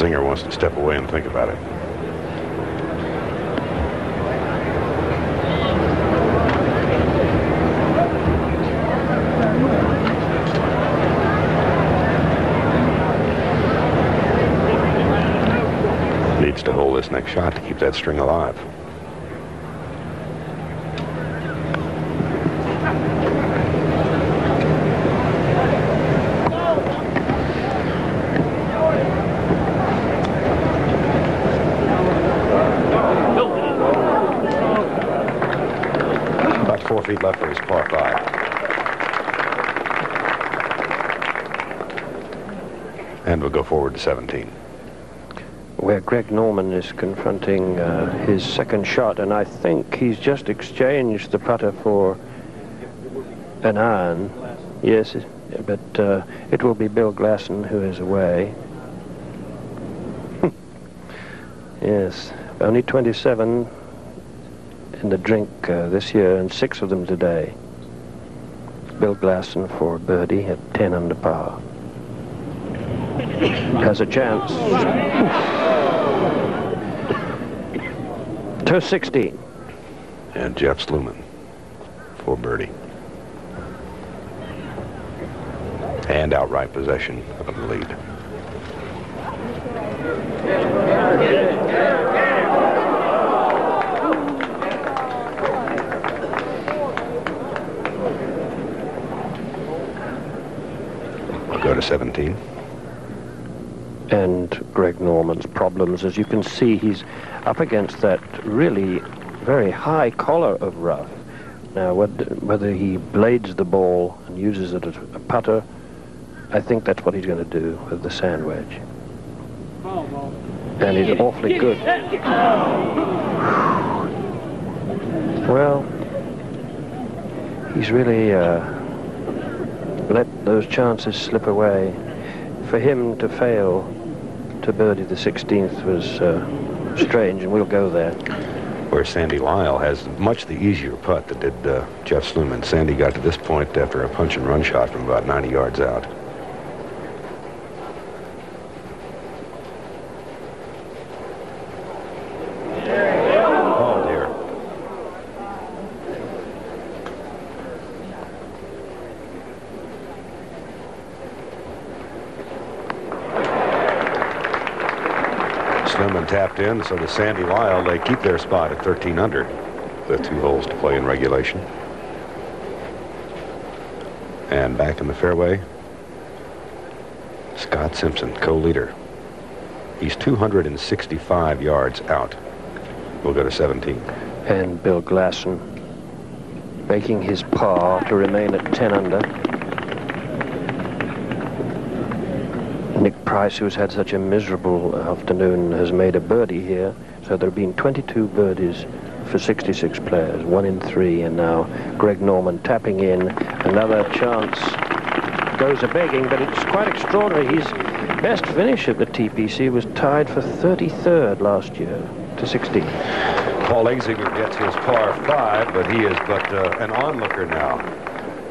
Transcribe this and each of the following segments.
Zinger wants to step away and think about it. Needs to hold this next shot to keep that string alive. About 4 feet left for his par 5. And we'll go forward to 17. Where Greg Norman is confronting his second shot, and I think he's just exchanged the putter for an iron. Yes, but it will be Bill Glasson who is away. Yes, only 27 in the drink this year, and 6 of them today. Bill Glasson for birdie at 10 under par. Has a chance. To 16. And Jeff Sluman for birdie. And outright possession of the lead. We'll go to 17. And Greg Norman's problems, as you can see, he's up against that really very high collar of rough. Now, whether he blades the ball and uses it as a putter, I think that's what he's going to do with the sand wedge. And he's awfully good. Well, he's really let those chances slip away. For him to fail to birdie the 16th was strange, and we'll go there. Where Sandy Lyle has much the easier putt that did Jeff Sluman. Sandy got to this point after a punch and run shot from about 90 yards out. Oh dear. Sluman tapped in, so the Sandy Lyle, they keep their spot at 13 under with 2 holes to play in regulation. And back in the fairway, Scott Simpson, co-leader. He's 265 yards out. We'll go to 17. And Bill Glasson making his par to remain at 10 under. Nick Price, who's had such a miserable afternoon, has made a birdie here. So there have been 22 birdies for 66 players, 1 in 3, and now Greg Norman tapping in. Another chance goes a-begging, but it's quite extraordinary. His best finish at the TPC was tied for 33rd last year to 16. Paul Exeger gets his par 5, but he is but an onlooker now,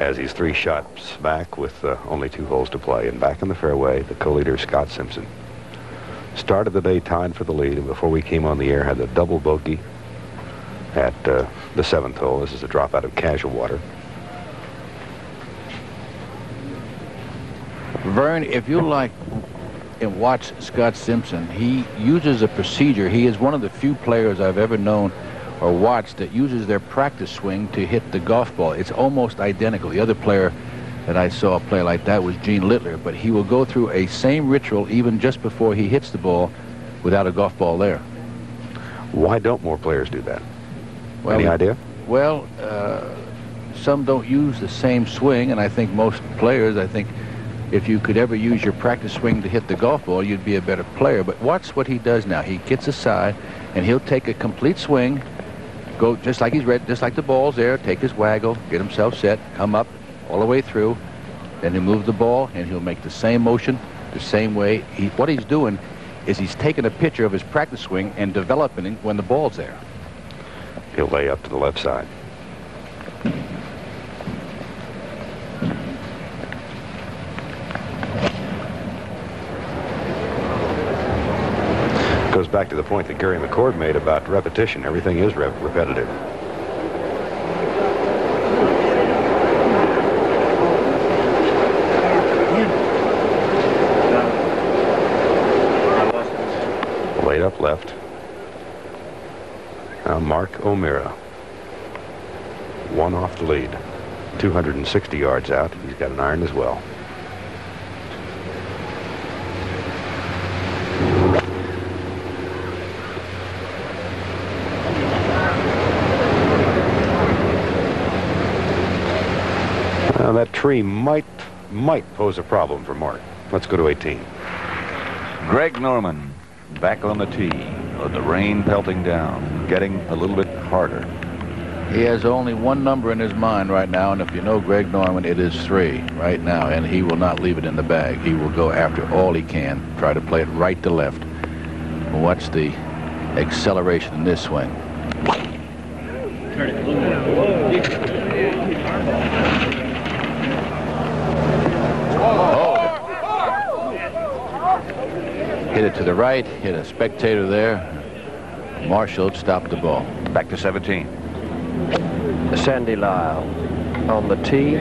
as he's 3 shots back with only 2 holes to play. And back in the fairway, the co-leader, Scott Simpson. Started the day tied for the lead, and before we came on the air, had the double bogey at the 7th hole. This is a drop out of casual water. Vern, if you like and watch Scott Simpson, he uses a procedure. He is one of the few players I've ever known or watched that uses their practice swing to hit the golf ball. It's almost identical. The other player that I saw play like that was Gene Littler, but he will go through a same ritual even just before he hits the ball without a golf ball there. Why don't more players do that? Well, any idea? Well, some don't use the same swing, and I think most players, if you could ever use your practice swing to hit the golf ball, you'd be a better player. But watch what he does now. He gets aside, and he'll take a complete swing, go just like he's ready, just like the ball's there, take his waggle, get himself set, come up all the way through, then he'll move the ball, and he'll make the same motion the same way. What he's doing is he's taking a picture of his practice swing and developing it when the ball's there. He'll lay up to the left side. Goes back to the point that Gary McCord made about repetition. Everything is repetitive. Laid up left. Now Mark O'Meara. One off the lead. 260 yards out. He's got an iron as well. Now that tree might pose a problem for Mark. Let's go to 18. Greg Norman back on the tee with the rain pelting down, getting a little bit harder. He has only one number in his mind right now, and if you know Greg Norman, it is 3 right now, and he will not leave it in the bag. He will go after all he can, try to play it right to left. Watch the acceleration in this swing. Hit it to the right, hit a spectator there. Marshall stopped the ball. Back to 17. Sandy Lyle on the tee.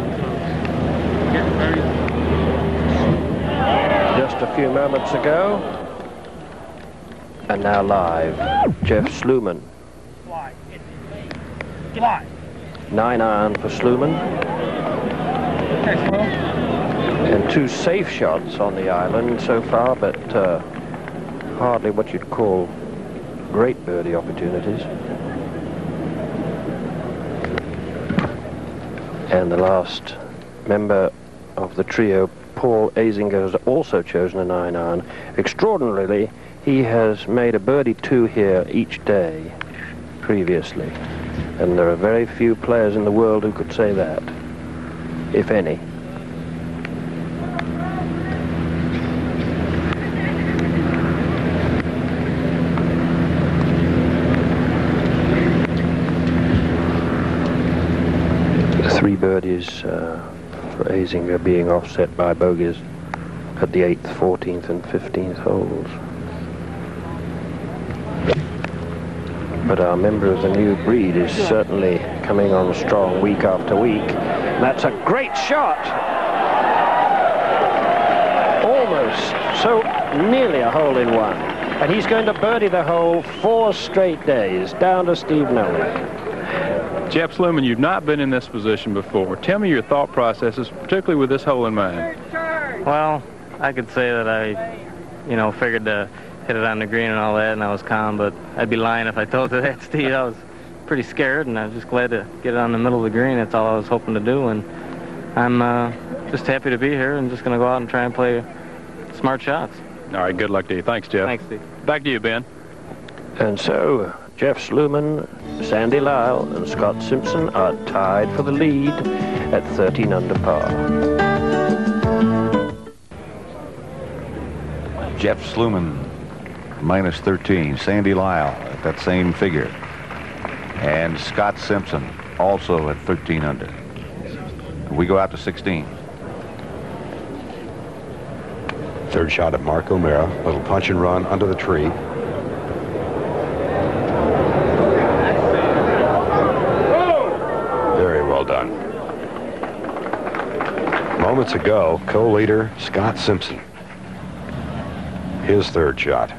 Just a few moments ago. And now live, Jeff Sluman. 9-iron for Sluman. And 2 safe shots on the island so far, but hardly what you'd call great birdie opportunities. And the last member of the trio, Paul Azinger, has also chosen a 9-iron. Extraordinarily, he has made a birdie 2 here each day previously. And there are very few players in the world who could say that, if any. Three birdies for Azinger being offset by bogeys at the 8th, 14th, and 15th holes. But our member of the new breed is certainly coming on strong week after week. That's a great shot! Almost, so nearly a hole in one. And he's going to birdie the hole 4 straight days, down to Steve Nowick. Jeff Sluman, you've not been in this position before. Tell me your thought processes, particularly with this hole in mind. Well, I could say that I, figured to hit it on the green and all that, and I was calm, but I'd be lying if I told you that, Steve. I was pretty scared, and I was just glad to get it on the middle of the green. That's all I was hoping to do, and I'm just happy to be here and just going to go out and try and play smart shots. All right, good luck to you. Thanks, Jeff. Thanks, Steve. Back to you, Ben. And so, Jeff Sluman, Sandy Lyle, and Scott Simpson are tied for the lead at 13 under par. Jeff Sluman, minus 13. Sandy Lyle at that same figure. And Scott Simpson, also at 13 under. We go out to 16. Third shot at Mark O'Meara. Little punch and run under the tree. Very well done. Moments ago, co-leader Scott Simpson. His third shot.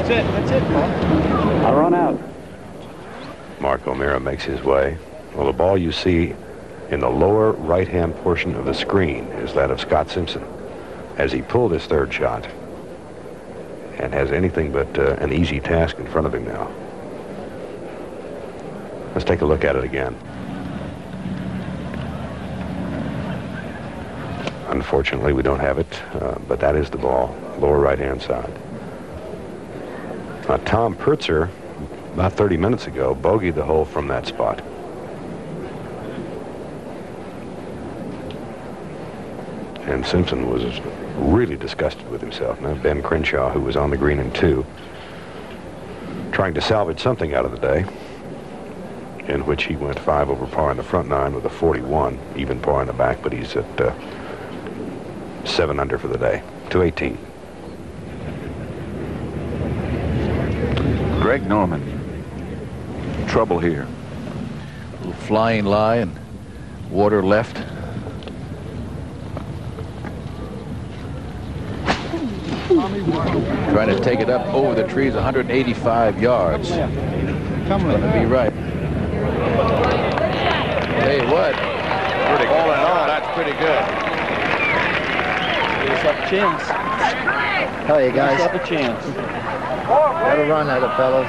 That's it, Paul. I'll run out. Mark O'Meara makes his way. Well, the ball you see in the lower right-hand portion of the screen is that of Scott Simpson as he pulled his third shot and has anything but an easy task in front of him now. Let's take a look at it again. Unfortunately, we don't have it, but that is the ball, lower right-hand side. Tom Pertzer, about 30 minutes ago, bogeyed the hole from that spot. And Simpson was really disgusted with himself. Now Ben Crenshaw, who was on the green in 2, trying to salvage something out of the day. in which he went 5 over par in the front 9 with a 41, even par in the back, but he's at 7 under for the day, 218. Greg Norman. Trouble here. A little flying lie and water left. Trying to take it up over the trees, 185 yards. Gonna be right. Hey, what? All in all, that's pretty good. Give us up a chance. How are you guys? Give us up a chance. Gotta run at it, fellas.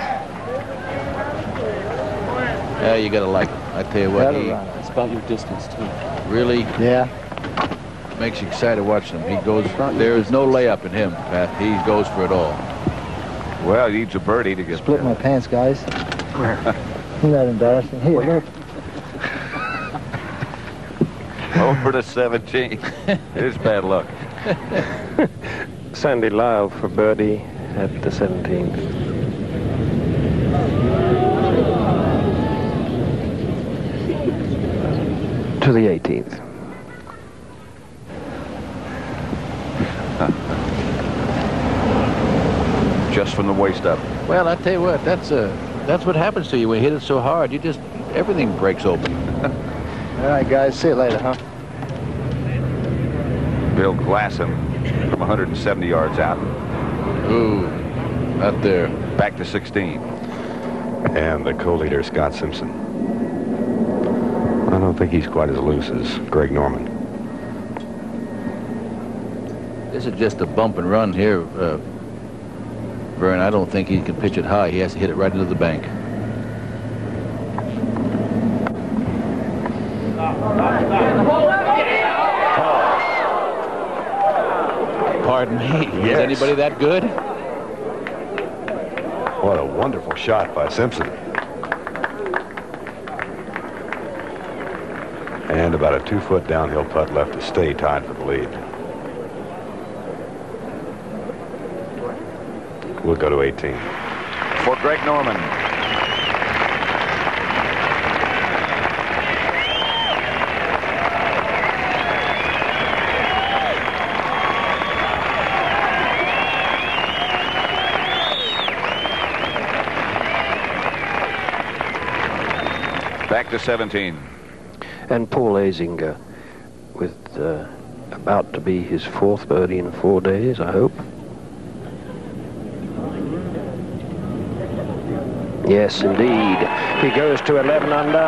Yeah, you gotta like it. I tell you what, Gotta he run. It's about your distance, too. really Yeah. makes you excited watching him. He goes, there is no layup in him, Pat. He goes for it all. Well, he needs a birdie to get Split there. my pants, guys. Isn't that embarrassing? Here, look. Over to 17. It is bad luck. Sandy Lyle for birdie at the 17th. To the 18th. Just from the waist up. Well, I tell you what, that's what happens to you when you hit it so hard. You just, everything breaks open. All right, guys. See you later, huh? Bill Glasson from 170 yards out. Ooh, not there. Back to 16. And the co-leader, Scott Simpson. I don't think he's quite as loose as Greg Norman. This is just a bump and run here, Vern. I don't think he can pitch it high. He has to hit it right into the bank. Pardon me. Is Yes. anybody that good? What a wonderful shot by Simpson. And about a 2-foot downhill putt left to stay tied for the lead. We'll go to 18. For Greg Norman. Back to 17. And Paul Azinger with about to be his 4th birdie in 4 days, I hope. Yes, indeed. He goes to 11 under.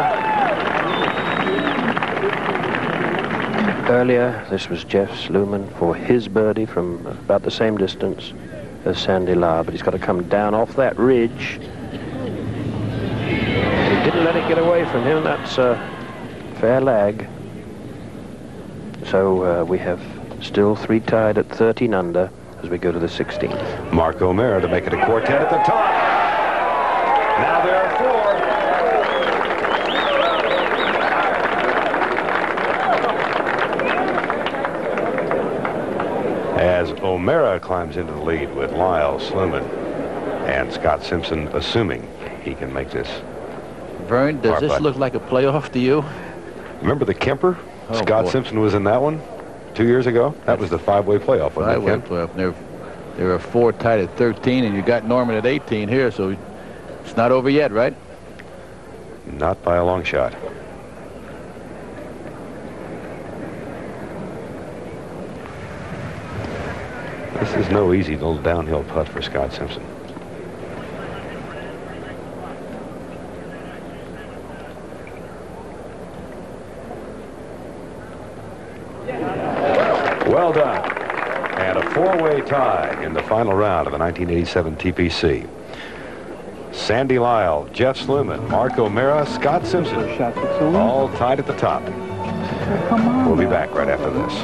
Earlier, this was Jeff Sluman for his birdie from about the same distance as Sandy Lyle, but he's got to come down off that ridge. He didn't let it get away from him. That's a fair lag. So we have still 3 tied at 13 under as we go to the 16th. Mark O'Mara to make it a quartet at the top. Now there are 4. As O'Mara climbs into the lead with Lyle, Sluman, and Scott Simpson, assuming he can make this. Vern, does this look like a playoff to you? Remember the Kemper? Oh, Scott boy. Simpson was in that one 2 years ago. That was the 5-way playoff, wasn't it, Five-way Ken? playoff. There are 4 tied at 13, and you got Norman at 18 here, so it's not over yet, right? Not by a long shot. This is no easy little downhill putt for Scott Simpson. Well done. And a 4-way tie in the final round of the 1987 TPC. Sandy Lyle, Jeff Sluman, Mark O'Mara, Scott Simpson, all tied at the top. We'll be back right after this.